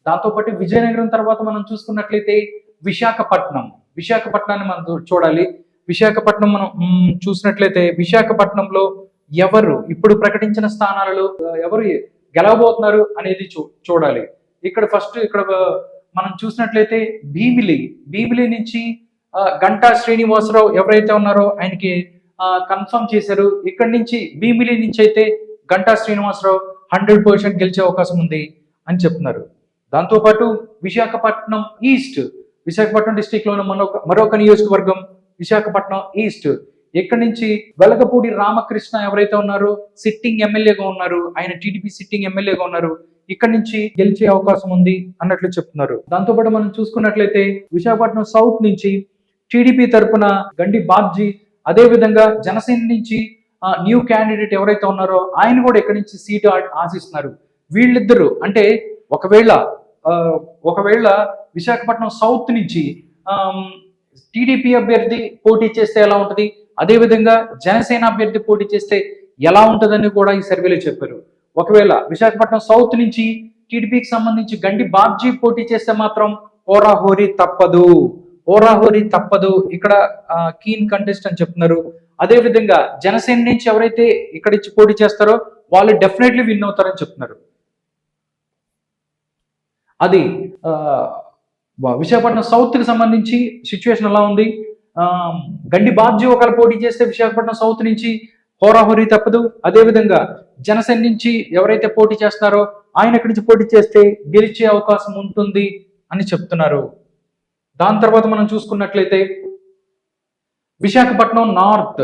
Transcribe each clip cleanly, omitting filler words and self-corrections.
దాంతోపాటు విజయనగరం తర్వాత మనం చూసుకున్నట్లయితే విశాఖపట్నాన్ని మనం చూడాలి. విశాఖపట్నం మనం చూసినట్లయితే విశాఖపట్నంలో ఎవరు ఇప్పుడు ప్రకటించిన స్థానాలలో ఎవరు గెలవబోతున్నారు అనేది చూడాలి. ఇక్కడ మనం చూసినట్లయితే భీమిలి నుంచి గంటా శ్రీనివాసరావు ఎవరైతే ఉన్నారో ఆయనకి కన్ఫర్మ్ చేశారు. ఇక్కడి నుంచి భీమిలి నుంచి అయితే గంటా శ్రీనివాసరావు 100% గెలిచే అవకాశం ఉంది అని చెప్తున్నారు. దాంతోపాటు విశాఖపట్నం డిస్టిక్ లోని మరొక నియోజకవర్గం విశాఖపట్నం ఈస్ట్. ఇక్కడి నుంచి వెలగపూడి రామకృష్ణ ఎవరైతే ఉన్నారో సిట్టింగ్ ఎమ్మెల్యేగా ఉన్నారు, ఆయన టీడీపీ సిట్టింగ్ ఎమ్మెల్యేగా ఉన్నారు. ఇక్కడ నుంచి గెలిచే అవకాశం ఉంది అన్నట్లు చెప్తున్నారు. దాంతోపాటు మనం చూసుకున్నట్లయితే విశాఖపట్నం సౌత్ నుంచి టీడీపీ తరఫున గండి బాబ్జీ, అదే విధంగా జనసేన నుంచి న్యూ క్యాండిడేట్ ఎవరైతే ఉన్నారో ఆయన కూడా ఇక్కడి నుంచి సీటు ఆశిస్తున్నారు. వీళ్ళిద్దరూ అంటే ఒకవేళ విశాఖపట్నం సౌత్ నుంచి టీడీపీ అభ్యర్థి పోటీ చేస్తే ఎలా ఉంటుంది, అదే విధంగా జనసేన అభ్యర్థి పోటీ చేస్తే ఎలా ఉంటుందని కూడా ఈ సర్వేలో చెప్పారు. ఒకవేళ విశాఖపట్నం సౌత్ నుంచి టీడీపీకి సంబంధించి గండి బాబ్జీ పోటీ చేస్తే మాత్రం హోరాహోరీ తప్పదు ఇక్కడ కీన్ కంటెస్ట్ అని చెప్తున్నారు. అదే విధంగా జనసేన నుంచి ఎవరైతే ఇక్కడ ఇచ్చి పోటీ చేస్తారో వాళ్ళు డెఫినెట్లీ విన్ అవుతారని చెప్తున్నారు. అది విశాఖపట్నం సౌత్ కి సంబంధించి సిచ్యువేషన్ ఎలా ఉంది. గండి బాబ్జీ ఒకరు పోటీ చేస్తే విశాఖపట్నం సౌత్ నుంచి హోరాహోరీ తప్పదు. అదేవిధంగా జనసేన నుంచి ఎవరైతే పోటీ చేస్తారో ఆయన ఇక్కడి నుంచి పోటీ చేస్తే గెలిచే అవకాశం ఉంటుంది అని చెప్తున్నారు. దాని తర్వాత మనం చూసుకున్నట్లయితే విశాఖపట్నం నార్త్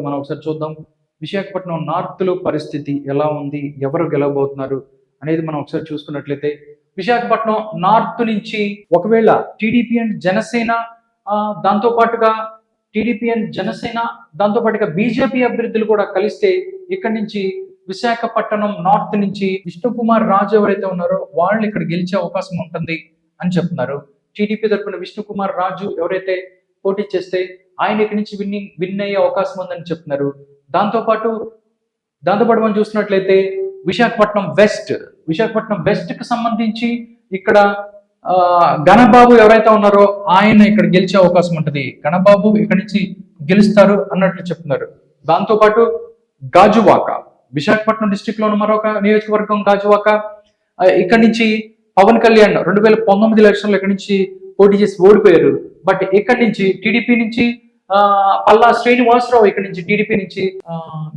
మనం ఒకసారి చూద్దాం. విశాఖపట్నం నార్త్ లో పరిస్థితి ఎలా ఉంది, ఎవరు గెలవబోతున్నారు అనేది మనం ఒకసారి చూసుకున్నట్లయితే విశాఖపట్నం నార్త్ నుంచి ఒకవేళ టీడీపీ అండ్ జనసేన దాంతో పాటుగా బీజేపీ అభ్యర్థులు కూడా కలిస్తే ఇక్కడి నుంచి విశాఖపట్నం నార్త్ నుంచి విష్ణుకుమార్ రాజు ఎవరైతే ఉన్నారో వాళ్ళు ఇక్కడ గెలిచే అవకాశం ఉంటుంది అని చెప్తున్నారు. టీడీపీ తరఫున విష్ణుకుమార్ రాజు ఎవరైతే పోటీ చేస్తే ఆయన ఇక్కడి నుంచి విన్ అయ్యే అవకాశం ఉందని చెప్తున్నారు. దాంతోపాటు మనం చూసినట్లయితే విశాఖపట్నం వెస్ట్ కి సంబంధించి ఇక్కడ గణబాబు ఎవరైతే ఉన్నారో ఆయన ఇక్కడ గెలిచే అవకాశం ఉంటుంది. గణబాబు ఇక్కడ నుంచి గెలుస్తారు అన్నట్లు చెప్తున్నారు. దాంతోపాటు గాజువాక, విశాఖపట్నం డిస్టిక్ లోని మరొక నియోజకవర్గం గాజువాక. ఇక్కడ నుంచి పవన్ కళ్యాణ్ 2019 ఎలక్షన్లో ఇక్కడ నుంచి పోటీ చేసి ఓడిపోయారు. బట్ ఇక్కడ నుంచి టీడీపీ నుంచి పల్లా శ్రీనివాసరావు ఇక్కడ నుంచి టీడీపీ నుంచి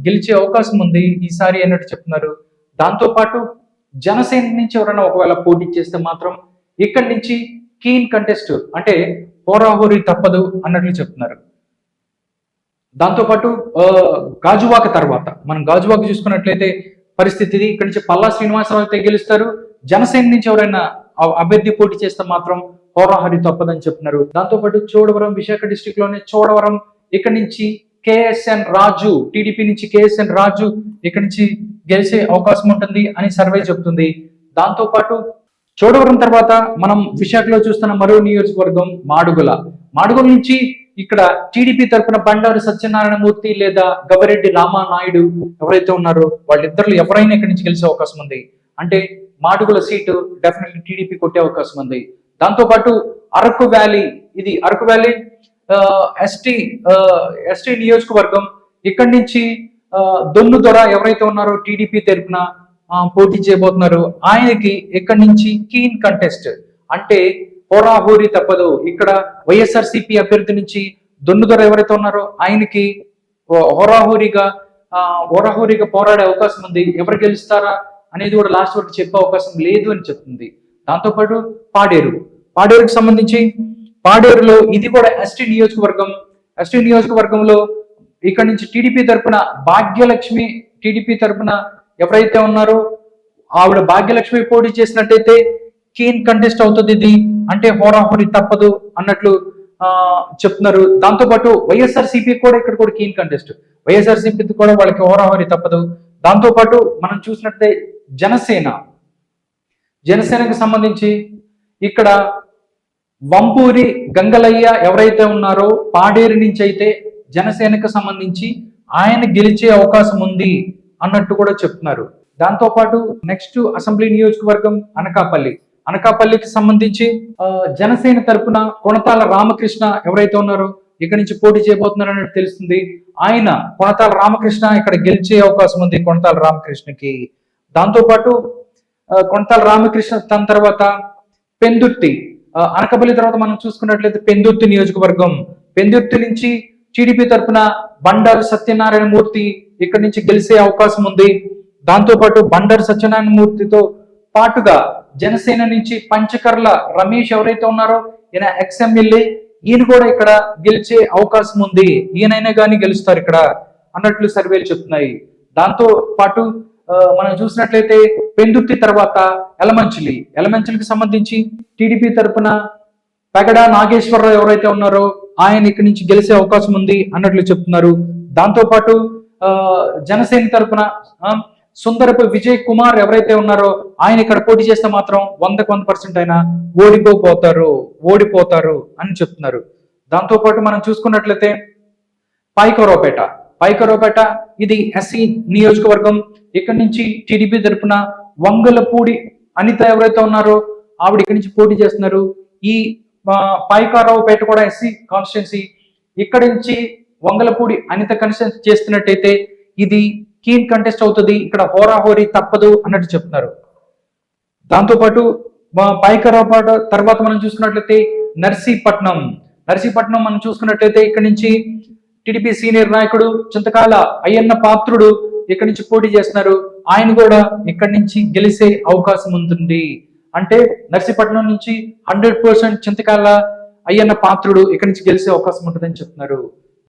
గెలిచే అవకాశం ఉంది ఈసారి అన్నట్టు చెప్తున్నారు. దాంతోపాటు జనసేన నుంచి ఎవరైనా ఒకవేళ పోటీ చేస్తే మాత్రం ఇక్కడి నుంచి కీన్ కంటెస్ట్ అంటే హోరాహోరీ తప్పదు అన్నట్లు చెప్తున్నారు. దాంతోపాటు గాజువాక తర్వాత మనం గాజువాక చూసుకున్నట్లయితే పరిస్థితి ఇక్కడ నుంచి పల్లా శ్రీనివాసరావు అయితే గెలుస్తారు. జనసేన నుంచి ఎవరైనా అభ్యర్థి పోటీ చేస్తే మాత్రం హోరాహోరీ తప్పదని చెప్తున్నారు. దాంతోపాటు చోడవరం, విశాఖ డిస్టిక్ లోనే చోడవరం, ఇక్కడ నుంచి కేఎస్ఎన్ రాజు, టీడీపీ నుంచి కేఎస్ఎన్ రాజు ఇక్కడ నుంచి గెలిచే అవకాశం ఉంటుంది అని సర్వే చెప్తుంది. దాంతోపాటు చోడవరం తర్వాత మనం విశాఖలో చూస్తున్న మరో నియోజకవర్గం మాడుగుల నుంచి ఇక్కడ టీడీపీ తరఫున బండారు సత్యనారాయణమూర్తి లేదా గవిరెడ్డి రామానాయుడు ఎవరైతే ఉన్నారో వాళ్ళిద్దరు ఎవరైనా ఇక్కడి నుంచి గెలిచే అవకాశం ఉంది. అంటే మాడుగుల సీటు డెఫినెట్లీ టీడీపీ కొట్టే అవకాశం ఉంది. దాంతోపాటు అరకు వ్యాలీ ఎస్టీ నియోజకవర్గం, ఇక్కడి నుంచి దొన్నుదొర ఎవరైతే ఉన్నారో టీడీపీ తరఫున పోటీ చేయబోతున్నారు. ఆయనకి ఇక్కడి నుంచి కీన్ కంటెస్ట్ అంటే హోరాహోరీ తప్పదు. ఇక్కడ వైఎస్ఆర్సీపీ అభ్యర్థి నుంచి దొన్నుదొర ఎవరైతే ఉన్నారో ఆయనకి హోరాహోరీగా పోరాడే అవకాశం ఉంది. ఎవరు గెలుస్తారా అనేది కూడా లాస్ట్ వరకు చెప్పే అవకాశం లేదు అని చెప్తుంది. దాంతోపాటు పాడేరుకి సంబంధించి పాడేరులో ఇది కూడా ఎస్టీ నియోజకవర్గంలో ఇక్కడ నుంచి టీడీపీ తరఫున భాగ్యలక్ష్మి ఎవరైతే ఉన్నారో ఆవిడ భాగ్యలక్ష్మి పోటీ చేసినట్టయితే కీన్ కంటెస్ట్ అవుతుంది. ఇది అంటే హోరాహోరీ తప్పదు అన్నట్లు చెప్తున్నారు. దాంతోపాటు వైఎస్ఆర్సీపీ కూడా ఇక్కడ కూడా కీన్ కంటెస్ట్, వైఎస్ఆర్సీపీ కూడా వాళ్ళకి హోరాహోరీ తప్పదు. దాంతోపాటు మనం చూసినట్లయితే జనసేనకు సంబంధించి ఇక్కడ వంపూరి గంగలయ్య ఎవరైతే ఉన్నారో పాడేరు నుంచి అయితే జనసేనకు సంబంధించి ఆయన గెలిచే అవకాశం ఉంది అన్నట్టు కూడా చెప్తున్నారు. దాంతో పాటు నెక్స్ట్ అసెంబ్లీ నియోజకవర్గం అనకాపల్లికి సంబంధించి జనసేన తరపున కొణతాల రామకృష్ణ ఎవరైతే ఉన్నారో ఇక్కడ నుంచి పోటీ చేయబోతున్నారు అనేది తెలుస్తుంది. ఆయన కొణతాల రామకృష్ణ ఇక్కడ గెలిచే అవకాశం ఉంది కొణతాల రామకృష్ణకి. దాంతో పాటు కొణతాల రామకృష్ణ తన తర్వాత పెందుర్తి, అనకాపల్లి తర్వాత మనం చూసుకున్నట్లయితే పెందుర్తి నియోజకవర్గం, పెందుర్తి నుంచి టీడీపీ తరపున బండారు సత్యనారాయణ మూర్తి ఇక్కడ నుంచి గెలిచే అవకాశం ఉంది. దాంతో పాటు బండారు సత్యనారాయణ మూర్తితో పాటుగా జనసేన నుంచి పంచకర్ల రమేష్ ఎవరైతే ఉన్నారో ఈయన ఎక్స్ఎమ్మెల్యే, ఈయన కూడా ఇక్కడ గెలిచే అవకాశం ఉంది. ఈయనైనా కానీ గెలుస్తారు ఇక్కడ అన్నట్లు సర్వేలు చెప్తున్నాయి. దాంతో పాటు మనం చూసినట్లయితే పెందుర్తి తర్వాత ఎలమంచిలికి సంబంధించి టీడీపీ తరపున పెగడా నాగేశ్వరరావు ఎవరైతే ఉన్నారో ఆయన ఇక్కడి నుంచి గెలిచే అవకాశం ఉంది అన్నట్లు చెప్తున్నారు. దాంతో పాటు జనసేన తరపున సుందరపు విజయ్ కుమార్ ఎవరైతే ఉన్నారో ఆయన ఇక్కడ పోటీ చేస్తే మాత్రం 100% ఆయన ఓడిపోతారు అని చెప్తున్నారు. దాంతో పాటు మనం చూసుకున్నట్లయితే పైకరావుపేట ఇది ఎస్సీ నియోజకవర్గం. ఇక్కడ నుంచి టీడీపీ తరపున వంగలపూడి అనిత ఎవరైతే ఉన్నారో ఆవిడ ఇక్కడి నుంచి పోటీ చేస్తున్నారు. ఈ పైకరావుపేట కూడా ఎస్సీ కాన్స్టిట్యున్సీ. ఇక్కడ నుంచి వంగలపూడి అనిత కన్స్టిట్యున్సీ చేస్తున్నట్టయితే ఇది కీన్ కంటెస్ట్ అవుతుంది, ఇక్కడ హోరాహోరీ తప్పదు అన్నట్టు చెప్తున్నారు. దాంతోపాటు పైకరావుపేట తర్వాత మనం చూసుకున్నట్లయితే నర్సీపట్నం మనం చూసుకున్నట్లయితే ఇక్కడ నుంచి టీడీపీ సీనియర్ నాయకుడు చింతకాల అయ్యన్న పాత్రుడు ఇక్కడ నుంచి పోటీ చేస్తున్నారు. ఆయన కూడా ఇక్కడ నుంచి గెలిచే అవకాశం ఉంటుంది. అంటే నర్సీపట్నం నుంచి 100% చింతకాల అయ్యన్న పాత్రుడు ఇక్కడ నుంచి గెలిచే అవకాశం ఉంటుందని చెప్తున్నారు.